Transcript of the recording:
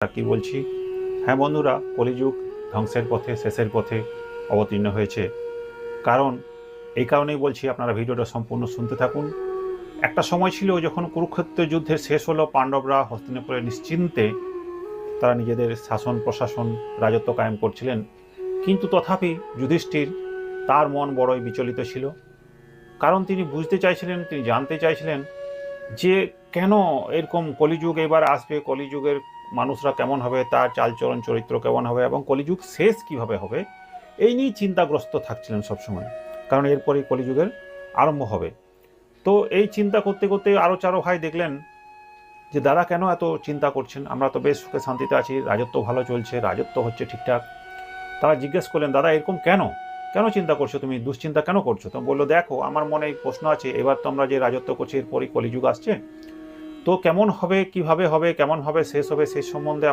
কি বলছি? হ্যাঁ বন্ধুরা, কলিযুগ ধ্বংসের পথে, শেষের পথে অবতীর্ণ হয়েছে। কারণ এই কারণেই বলছি, আপনারা ভিডিওটা সম্পূর্ণ শুনতে থাকুন। একটা সময় ছিল যখন কুরুক্ষেত্র যুদ্ধের শেষ হলো, পাণ্ডবরা হস্তিনাপুরে নিশ্চিন্তে তারা নিজেদের শাসন প্রশাসন রাজত্ব কায়েম করছিলেন। কিন্তু তথাপি যুধিষ্ঠির, তার মন বড়ই বিচলিত ছিল। কারণ তিনি বুঝতে চাইছিলেন, তিনি জানতে চাইছিলেন যে কেন এরকম কলিযুগ এবার আসবে, কলিযুগের মানুষরা কেমন হবে, তার চালচলন চরিত্র কেমন হবে এবং কলিযুগ শেষ কিভাবে হবে, এই নিয়ে চিন্তাগ্রস্ত থাকছিলেন সবসময়। কারণ এরপরেই কলিযুগের আরম্ভ হবে। তো এই চিন্তা করতে করতে আরও চারো ভাই দেখলেন যে দাদা কেন এত চিন্তা করছেন, আমরা তো বেশ সুখে শান্তিতে আছি, রাজত্ব ভালো চলছে, রাজত্ব হচ্ছে ঠিকঠাক। তারা জিজ্ঞেস করলেন, দাদা এরকম কেন কেন চিন্তা করছো, তুমি দুশ্চিন্তা কেন করছো? তো বললো, দেখো আমার মনে এই প্রশ্ন আছে, এবার তো আমরা যে রাজত্ব করছি এরপরই কলিযুগ আসছে, তো কেমন হবে, কিভাবে হবে, কেমন হবে, শেষ হবে, শেষ সম্বন্ধে